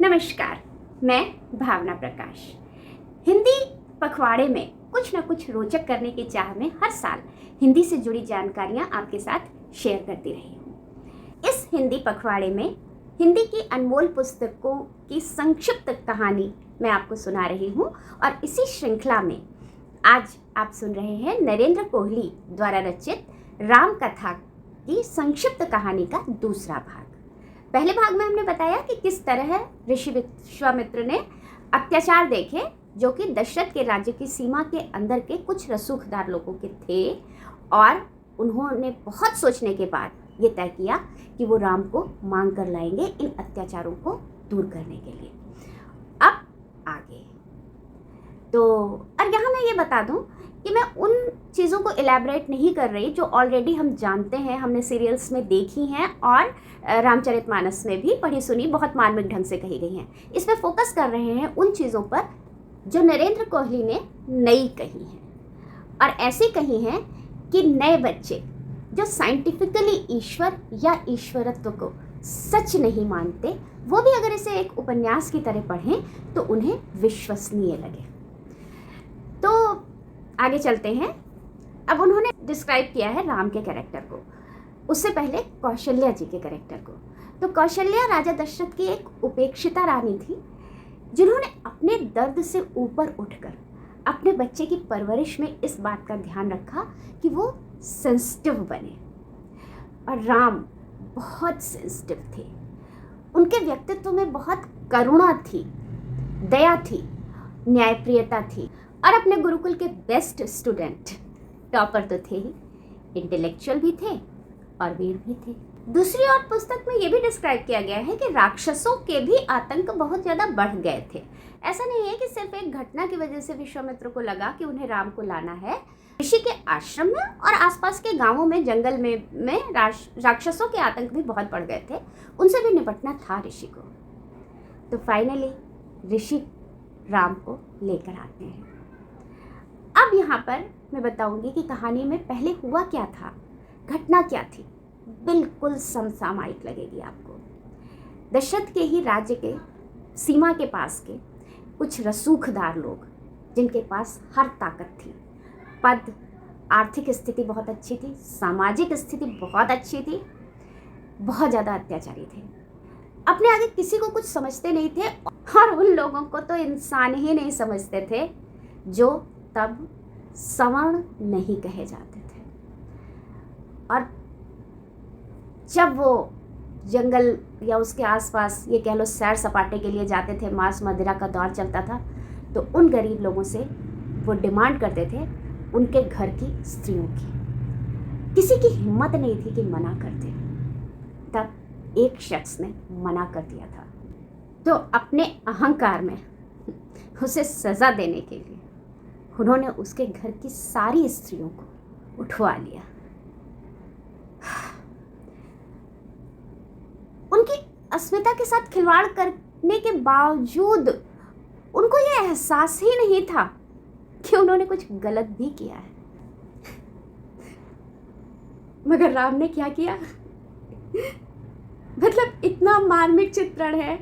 नमस्कार, मैं भावना प्रकाश। हिंदी पखवाड़े में कुछ न कुछ रोचक करने की चाह में हर साल हिंदी से जुड़ी जानकारियां आपके साथ शेयर करती रही हूँ। इस हिंदी पखवाड़े में हिंदी की अनमोल पुस्तकों की संक्षिप्त कहानी मैं आपको सुना रही हूँ और इसी श्रृंखला में आज आप सुन रहे हैं नरेंद्र कोहली द्वारा रचित राम कथा की संक्षिप्त कहानी का दूसरा भाग। पहले भाग में हमने बताया कि किस तरह ऋषि विश्वामित्र ने अत्याचार देखे जो कि दशरथ के राज्य की सीमा के अंदर के कुछ रसूखदार लोगों के थे और उन्होंने बहुत सोचने के बाद ये तय किया कि वो राम को मांग कर लाएंगे इन अत्याचारों को दूर करने के लिए। अब आगे तो और यहाँ मैं ये बता दूँ कि मैं उन चीज़ों को इलेबरेट नहीं कर रही जो ऑलरेडी हम जानते हैं, हमने सीरियल्स में देखी हैं और रामचरितमानस में भी पढ़ी सुनी बहुत मार्मिक ढंग से कही गई हैं। इसमें फोकस कर रहे हैं उन चीज़ों पर जो नरेंद्र कोहली ने नई कही हैं और ऐसी कही हैं कि नए बच्चे जो साइंटिफिकली ईश्वर या ईश्वरत्व को सच नहीं मानते वो भी अगर इसे एक उपन्यास की तरह पढ़ें तो उन्हें विश्वसनीय लगे। तो आगे चलते हैं। अब उन्होंने डिस्क्राइब किया है राम के कैरेक्टर को, उससे पहले कौशल्या जी के कैरेक्टर को। तो कौशल्या राजा दशरथ की एक उपेक्षिता रानी थी जिन्होंने अपने दर्द से ऊपर उठकर अपने बच्चे की परवरिश में इस बात का ध्यान रखा कि वो सेंसिटिव बने। और राम बहुत सेंसिटिव थे, उनके व्यक्तित्व में बहुत करुणा थी, दया थी, न्यायप्रियता थी और अपने गुरुकुल के बेस्ट स्टूडेंट, टॉपर तो थे ही, इंटेलेक्चुअल भी थे और वीर भी थे। दूसरी ओर पुस्तक में ये भी डिस्क्राइब किया गया है कि राक्षसों के भी आतंक बहुत ज़्यादा बढ़ गए थे। ऐसा नहीं है कि सिर्फ एक घटना की वजह से विश्वामित्र को लगा कि उन्हें राम को लाना है। ऋषि के आश्रम में और आसपास के गांवों में, जंगल में राक्षसों के आतंक भी बहुत बढ़ गए थे, उनसे भी निपटना था ऋषि को। तो फाइनली ऋषि राम को लेकर आते हैं। अब यहाँ पर मैं बताऊंगी कि कहानी में पहले हुआ क्या था, घटना क्या थी, बिल्कुल समसामयिक लगेगी आपको। दशरथ के ही राज्य के सीमा के पास के कुछ रसूखदार लोग जिनके पास हर ताकत थी, पद, आर्थिक स्थिति बहुत अच्छी थी, सामाजिक स्थिति बहुत अच्छी थी, बहुत ज़्यादा अत्याचारी थे, अपने आगे किसी को कुछ समझते नहीं थे और उन लोगों को तो इंसान ही नहीं समझते थे जो तब सवर्ण नहीं कहे जाते थे। और जब वो जंगल या उसके आसपास ये कह लो सैर सपाटे के लिए जाते थे, मांस मदिरा का दौर चलता था, तो उन गरीब लोगों से वो डिमांड करते थे उनके घर की स्त्रियों की। किसी की हिम्मत नहीं थी कि मना कर दे। तब एक शख्स ने मना कर दिया था, तो अपने अहंकार में उसे सज़ा देने के लिए उन्होंने उसके घर की सारी स्त्रियों को उठवा लिया। उनकी अस्मिता के साथ खिलवाड़ करने के बावजूद उनको ये एहसास ही नहीं था कि उन्होंने कुछ गलत भी किया है। मगर राम ने क्या किया? मतलब इतना मार्मिक चित्रण है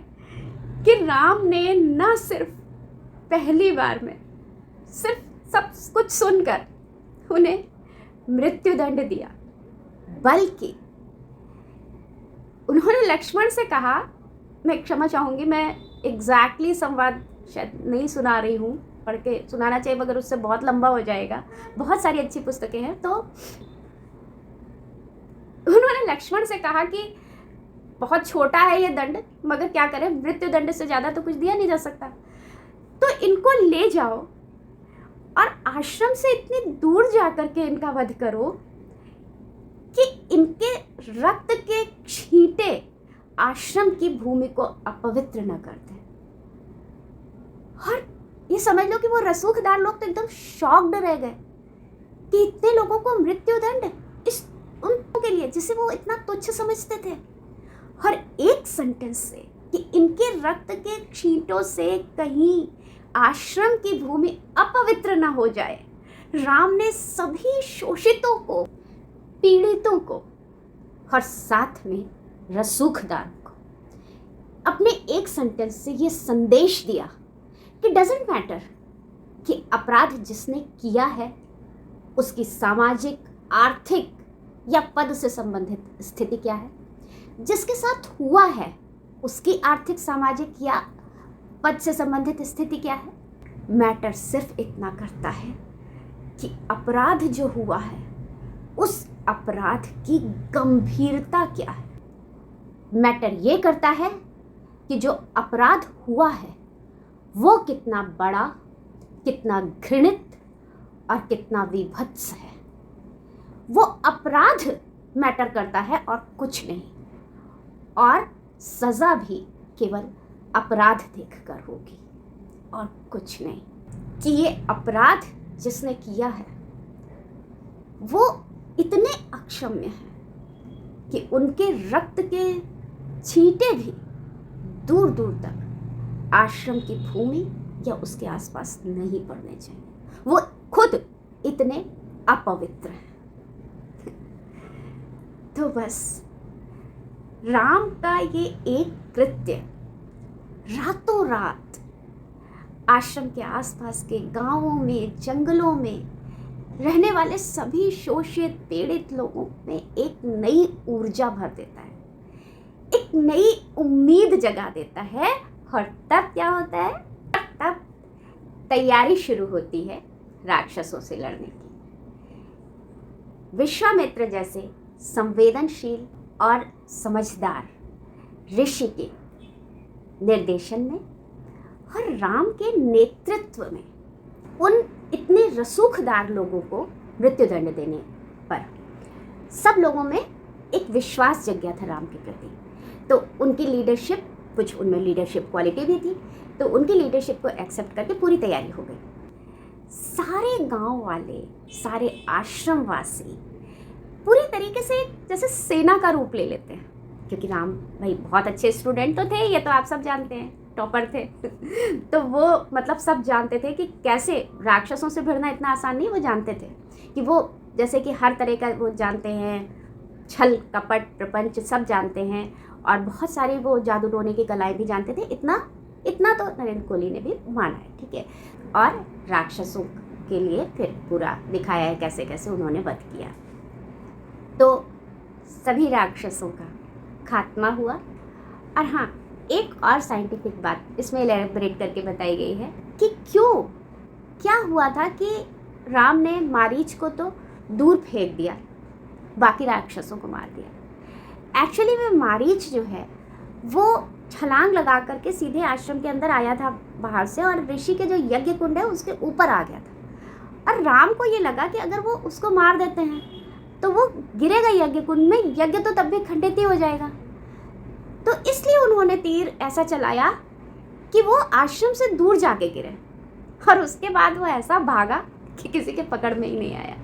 कि राम ने न सिर्फ पहली बार में सिर्फ सब कुछ सुनकर उन्हें मृत्युदंड दिया, बल्कि उन्होंने लक्ष्मण से कहा, मैं क्षमा चाहूँगी, मैं एग्जैक्टली संवाद शायद नहीं सुना रही हूँ, पढ़ के सुनाना चाहिए मगर उससे बहुत लंबा हो जाएगा, बहुत सारी अच्छी पुस्तकें हैं। तो उन्होंने लक्ष्मण से कहा कि बहुत छोटा है ये दंड, मगर क्या करें, मृत्युदंड से ज़्यादा तो कुछ दिया नहीं जा सकता, तो इनको ले जाओ और आश्रम से इतनी दूर जाकर के इनका वध करो कि इनके रक्त के छींटे आश्रम की भूमि को अपवित्र न कर दें। और ये समझ लो कि वो रसूखदार लोग तो एकदम शॉक्ड रह गए कि इतने लोगों को मृत्युदंड इस उनके लिए जिसे वो इतना तुच्छ समझते थे। और एक सेंटेंस से कि इनके रक्त के छींटों से कहीं आश्रम की भूमि अपवित्र न हो जाए, राम ने सभी शोषितों को, पीड़ितों को और साथ में रसूखदार को अपने एक सेंटेंस से ये संदेश दिया कि डजेंट मैटर कि अपराध जिसने किया है उसकी सामाजिक, आर्थिक या पद से संबंधित स्थिति क्या है, जिसके साथ हुआ है उसकी आर्थिक, सामाजिक या पद से संबंधित स्थिति क्या है। मैटर सिर्फ इतना करता है कि अपराध जो हुआ है उस अपराध की गंभीरता क्या है। मैटर ये करता है कि जो अपराध हुआ है वो कितना बड़ा, कितना घृणित और कितना विभत्स है। वो अपराध मैटर करता है और कुछ नहीं, और सजा भी केवल अपराध देखकर होगी और कुछ नहीं। कि ये अपराध जिसने किया है वो इतने अक्षम्य हैं कि उनके रक्त के छींटे भी दूर दूर तक आश्रम की भूमि या उसके आसपास नहीं पड़ने चाहिए। वो खुद इतने अपवित्र हैं। तो बस राम का ये एक कृत्य रातों रात आश्रम के आसपास के गांवों में, जंगलों में रहने वाले सभी शोषित, पीड़ित लोगों में एक नई ऊर्जा भर देता है, एक नई उम्मीद जगा देता है। और तब क्या होता है, तब तैयारी शुरू होती है राक्षसों से लड़ने की। विश्वामित्र जैसे संवेदनशील और समझदार ऋषि के निर्देशन में और राम के नेतृत्व में उन इतने रसूखदार लोगों को मृत्युदंड देने पर सब लोगों में एक विश्वास जग गया था राम के प्रति। तो उनकी लीडरशिप, कुछ उनमें लीडरशिप क्वालिटी भी थी, तो उनकी लीडरशिप को एक्सेप्ट करके पूरी तैयारी हो गई। सारे गांव वाले, सारे आश्रमवासी पूरी तरीके से जैसे सेना का रूप ले लेते हैं, क्योंकि राम भाई बहुत अच्छे स्टूडेंट तो थे, ये तो आप सब जानते हैं, टॉपर थे। तो वो मतलब सब जानते थे कि कैसे राक्षसों से भिड़ना इतना आसान नहीं। वो जानते थे कि वो जैसे कि हर तरह का वो जानते हैं, छल कपट प्रपंच सब जानते हैं, और बहुत सारी वो जादू टोने की कलाएं भी जानते थे। इतना तो नरेंद्र कोहली ने भी माना है, ठीक है। और राक्षसों के लिए फिर पूरा दिखाया है कैसे कैसे उन्होंने वध किया। तो सभी राक्षसों का खात्मा हुआ। और हाँ, एक और साइंटिफिक बात इसमें एलैबोरेट करके बताई गई है कि क्या हुआ था कि राम ने मारीच को तो दूर फेंक दिया, बाकी राक्षसों को मार दिया। एक्चुअली में मारीच जो है वो छलांग लगा करके सीधे आश्रम के अंदर आया था बाहर से, और ऋषि के जो यज्ञ कुंड है उसके ऊपर आ गया था। और राम को ये लगा कि अगर वो उसको मार देते हैं तो वो गिरेगा यज्ञ कुंड में, यज्ञ तो तब भी खंडित ही हो जाएगा। तो इसलिए उन्होंने तीर ऐसा चलाया कि वो आश्रम से दूर जाके गिरे, और उसके बाद वो ऐसा भागा कि किसी के पकड़ में ही नहीं आया।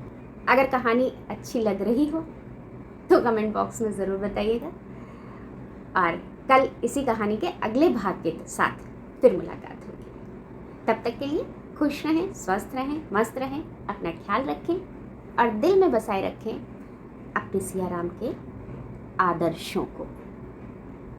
अगर कहानी अच्छी लग रही हो तो कमेंट बॉक्स में ज़रूर बताइएगा, और कल इसी कहानी के अगले भाग के साथ फिर मुलाकात होगी। तब तक के लिए खुश रहें, स्वस्थ रहें, मस्त रहें, अपना ख्याल रखें और दिल में बसाए रखें अपने सिया राम के आदर्शों को।